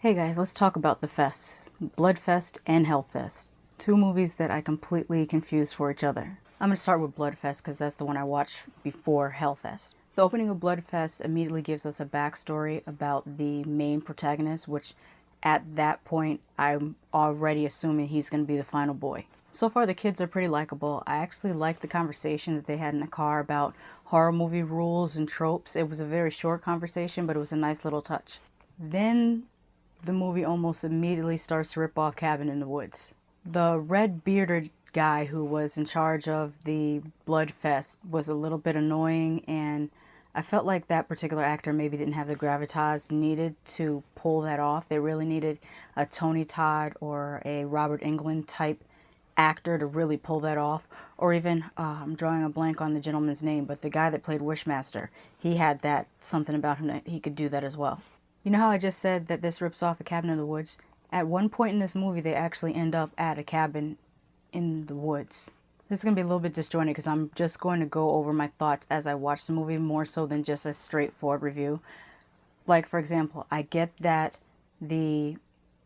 Hey guys, let's talk about the fests, Bloodfest and Hellfest. Two movies that I completely confused for each other. I'm going to start with Bloodfest because that's the one I watched before Hellfest. The opening of Bloodfest immediately gives us a backstory about the main protagonist, which at that point I'm already assuming he's going to be the final boy. So far the kids are pretty likable. I actually liked the conversation that they had in the car about horror movie rules and tropes. It was a very short conversation, but it was a nice little touch. Then the movie almost immediately starts to rip off Cabin in the Woods. The red-bearded guy who was in charge of the Blood Fest was a little bit annoying, and I felt like that particular actor maybe didn't have the gravitas needed to pull that off. They really needed a Tony Todd or a Robert Englund type actor to really pull that off. Or even, I'm drawing a blank on the gentleman's name, but the guy that played Wishmaster, he had that something about him that he could do that as well. You know how I just said that this rips off A Cabin in the Woods? At one point in this movie, they actually end up at a cabin in the woods. This is going to be a little bit disjointed because I'm just going to go over my thoughts as I watch the movie more so than just a straightforward review. Like, for example, I get that the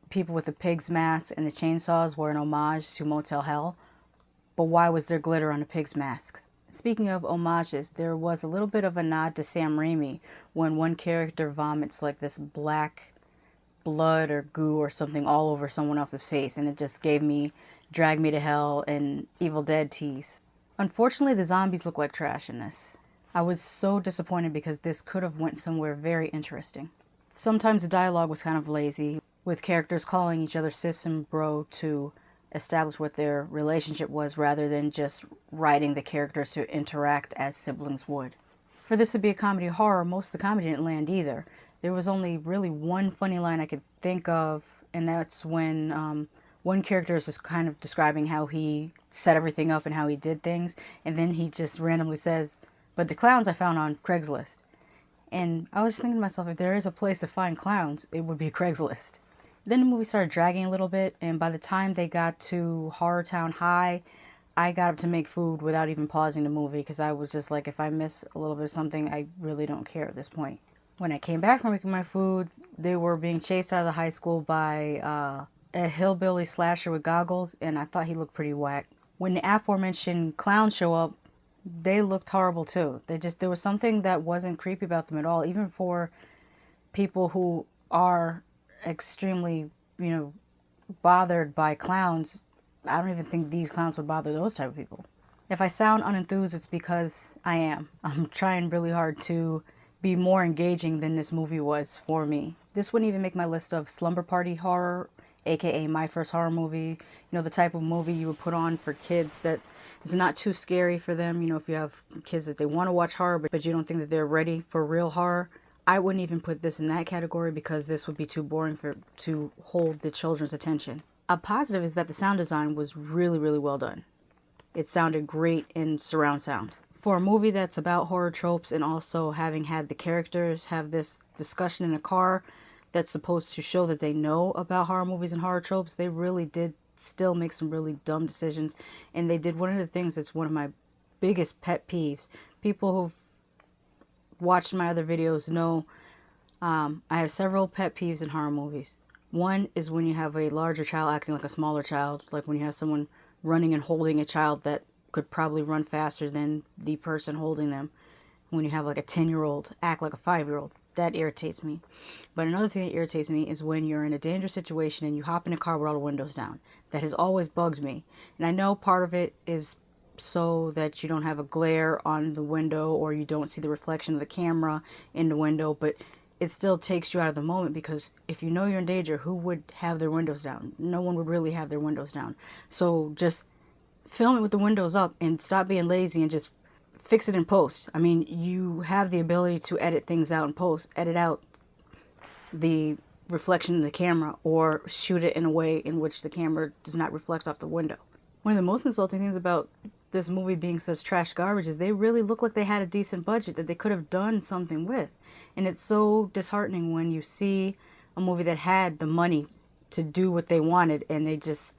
people with the pig's masks and the chainsaws were an homage to Motel Hell, but why was there glitter on the pig's masks? Speaking of homages, there was a little bit of a nod to Sam Raimi when one character vomits like this black blood or goo or something all over someone else's face, and it just gave me Drag Me to Hell and Evil Dead tease. Unfortunately, the zombies look like trash in this. I was so disappointed because this could have went somewhere very interesting. Sometimes the dialogue was kind of lazy, with characters calling each other sis and bro to establish what their relationship was rather than just writing the characters to interact as siblings would. For this to be a comedy horror, most of the comedy didn't land either. There was only really one funny line I could think of, and that's when one character is just kind of describing how he set everything up and how he did things, and then he just randomly says, "But the clowns I found on Craigslist." And I was thinking to myself, if there is a place to find clowns, it would be Craigslist. Then the movie started dragging a little bit, and by the time they got to Horror Town High, I got up to make food without even pausing the movie because I was just like, if I miss a little bit of something, I really don't care at this point. When I came back from making my food, they were being chased out of the high school by a hillbilly slasher with goggles, and I thought he looked pretty whack. When the aforementioned clowns show up, they looked horrible too. There was something that wasn't creepy about them at all, even for people who are extremely, bothered by clowns. I don't even think these clowns would bother those type of people. If I sound unenthused, it's because I am. I'm trying really hard to be more engaging than this movie was for me. This wouldn't even make my list of slumber party horror, aka my first horror movie. The type of movie you would put on for kids that is not too scary for them. If you have kids that they want to watch horror, but you don't think that they're ready for real horror. I wouldn't even put this in that category because this would be too boring to hold the children's attention. A positive is that the sound design was really, really well done. It sounded great in surround sound. For a movie that's about horror tropes and also having had the characters have this discussion in a car that's supposed to show that they know about horror movies and horror tropes, they really did still make some really dumb decisions. And they did one of the things that's one of my biggest pet peeves. People who've watched my other videos know I have several pet peeves in horror movies. One is when you have a larger child acting like a smaller child, like when you have someone running and holding a child that could probably run faster than the person holding them. When you have like a 10-year-old act like a 5-year-old, that irritates me. But another thing that irritates me is when you're in a dangerous situation and you hop in a car with all the windows down. That has always bugged me. And I know part of it is so that you don't have a glare on the window or you don't see the reflection of the camera in the window, but it still takes you out of the moment because if you know you're in danger, who would have their windows down? No one would really have their windows down. So just film it with the windows up and stop being lazy and just fix it in post. I mean, you have the ability to edit things out in post, edit out the reflection in the camera or shoot it in a way in which the camera does not reflect off the window. One of the most insulting things about this movie being such trash garbage is they really look like they had a decent budget that they could have done something with. And it's so disheartening when you see a movie that had the money to do what they wanted and they just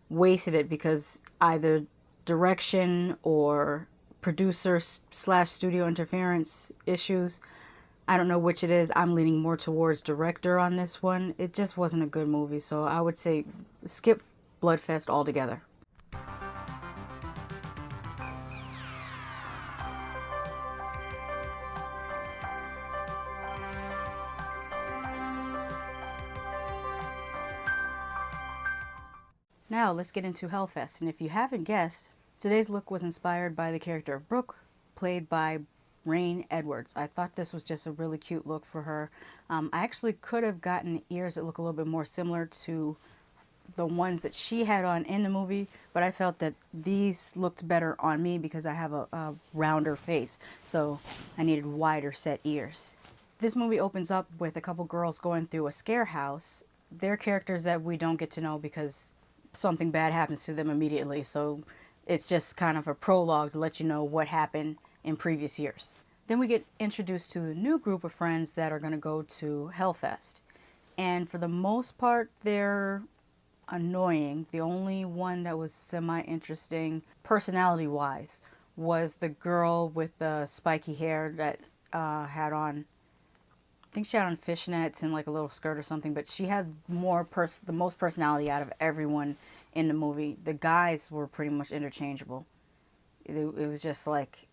wasted it because either direction or producer / studio interference issues. I don't know which it is. I'm leaning more towards director on this one. It just wasn't a good movie, so I would say skip Bloodfest altogether. Now let's get into HellFest, and if you haven't guessed, today's look was inspired by the character of Brooke, played by Rain Edwards. I thought this was just a really cute look for her. I actually could have gotten ears that look a little bit more similar to the ones that she had on in the movie, but I felt that these looked better on me because I have a rounder face, so I needed wider set ears. This movie opens up with a couple girls going through a scare house. They're characters that we don't get to know because something bad happens to them immediately, so it's just kind of a prologue to let you know what happened in previous years. Then we get introduced to a new group of friends that are going to go to HellFest, and for the most part they're annoying. The only one that was semi-interesting personality wise was the girl with the spiky hair that had on, I think she had on fishnets and like a little skirt or something, but she had the most personality out of everyone in the movie. The guys were pretty much interchangeable. It was just like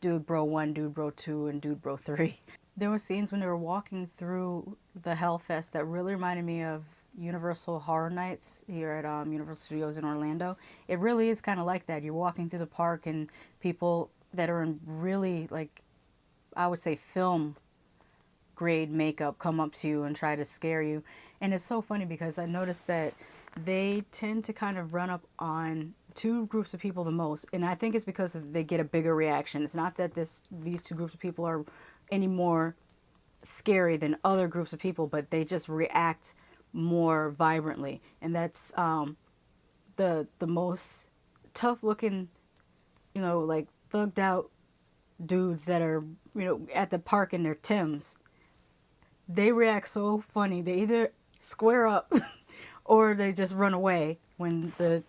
dude bro 1, dude bro 2, and dude bro 3. There were scenes when they were walking through the HellFest that really reminded me of Universal Horror Nights here at Universal Studios in Orlando. It really is kind of like that. You're walking through the park and people that are in really, like, I would say film grade makeup come up to you and try to scare you. And it's so funny because I noticed that they tend to kind of run up on two groups of people the most, and I think it's because they get a bigger reaction. It's not that these two groups of people are any more scary than other groups of people, but they just react more vibrantly, and that's the most tough looking, you know, like thugged out dudes that are, you know, at the park in their Timbs. They react so funny. They either square up or they just run away when the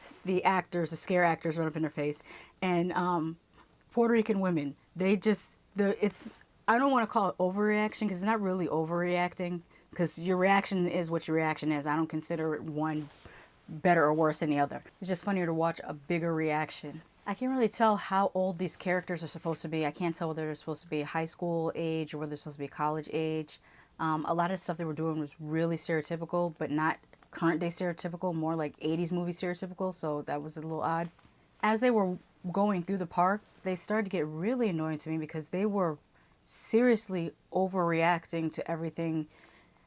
scare actors run up in their face. And Puerto Rican women, they just, I don't want to call it overreaction because it's not really overreacting, because your reaction is what your reaction is. I don't consider it one better or worse than the other. It's just funnier to watch a bigger reaction. I can't really tell how old these characters are supposed to be. I can't tell whether they're supposed to be high school age or whether they're supposed to be college age. A lot of stuff they were doing was really stereotypical, but not current day stereotypical, more like 80s movie stereotypical, so that was a little odd. As they were going through the park, they started to get really annoying to me because they were seriously overreacting to everything.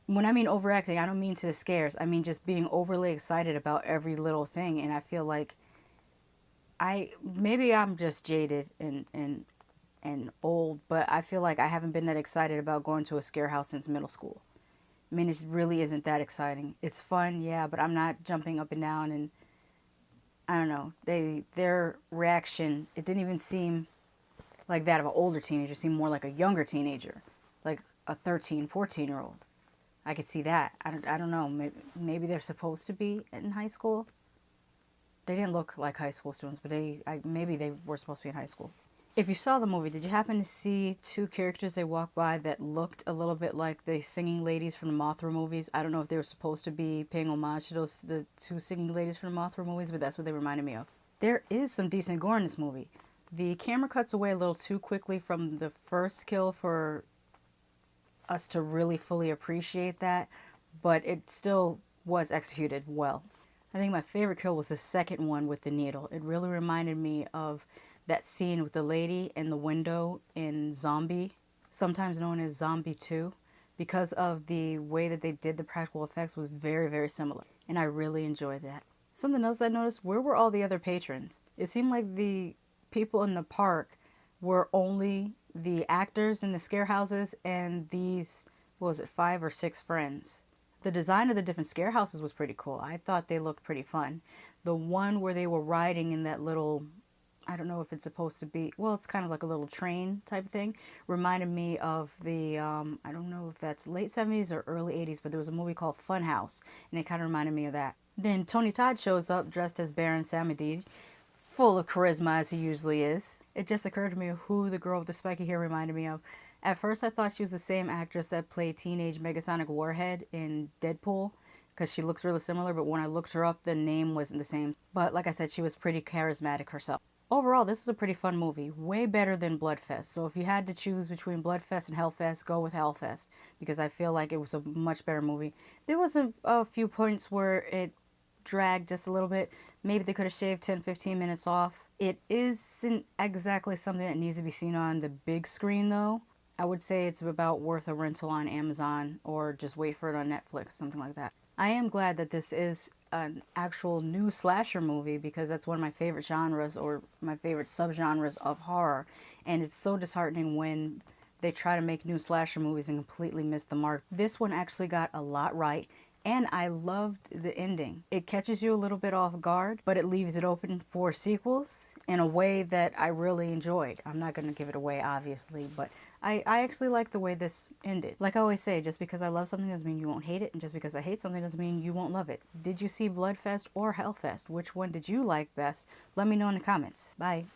When I mean overacting, I don't mean to the scares. I mean just being overly excited about every little thing, and I feel like maybe I'm just jaded and old, but I feel like I haven't been that excited about going to a scare house since middle school. I mean, it really isn't that exciting. It's fun, yeah, but I'm not jumping up and down, and I don't know. Their reaction, it didn't even seem like that of an older teenager. It seemed more like a younger teenager, like a 13, 14-year-old. I could see that. I don't know. Maybe they're supposed to be in high school. They didn't look like high school students, but maybe they were supposed to be in high school. If you saw the movie, did you happen to see two characters they walked by that looked a little bit like the singing ladies from the Mothra movies? I don't know if they were supposed to be paying homage to the two singing ladies from the Mothra movies, but that's what they reminded me of. There is some decent gore in this movie. The camera cuts away a little too quickly from the first kill for us to really fully appreciate that, but it still was executed well. I think my favorite kill was the second one with the needle. It really reminded me of that scene with the lady in the window in Zombie, sometimes known as Zombie 2, because of the way that they did the practical effects was very, very similar, and I really enjoyed that. Something else I noticed, where were all the other patrons? It seemed like the people in the park were only the actors in the scare houses and these, what was it, 5 or 6 friends. The design of the different scare houses was pretty cool. I thought they looked pretty fun. The one where they were riding in that little, I don't know if it's supposed to be, well, it's kind of like a little train type thing, reminded me of the, I don't know if that's late 70s or early 80s, but there was a movie called Funhouse, and it kind of reminded me of that. Then Tony Todd shows up dressed as Baron Samedi, full of charisma as he usually is. It just occurred to me who the girl with the spiky hair reminded me of. At first I thought she was the same actress that played teenage Megasonic Warhead in Deadpool, because she looks really similar, but when I looked her up, the name wasn't the same. But like I said, she was pretty charismatic herself. Overall, this is a pretty fun movie, way better than Bloodfest. So if you had to choose between Bloodfest and HellFest, go with HellFest, because I feel like it was a much better movie. There was a few points where it dragged just a little bit. Maybe they could have shaved 10-15 minutes off. It isn't exactly something that needs to be seen on the big screen though. I would say it's about worth a rental on Amazon, or just wait for it on Netflix, something like that. I am glad that this is an actual new slasher movie, because that's one of my favorite genres, or my favorite subgenres of horror, and it's so disheartening when they try to make new slasher movies and completely miss the mark. This one actually got a lot right, and I loved the ending. It catches you a little bit off guard, but it leaves it open for sequels in a way that I really enjoyed. I'm not going to give it away, obviously, but I actually like the way this ended. Like I always say, just because I love something doesn't mean you won't hate it, and just because I hate something doesn't mean you won't love it. Did you see Bloodfest or HellFest? Which one did you like best? Let me know in the comments. Bye.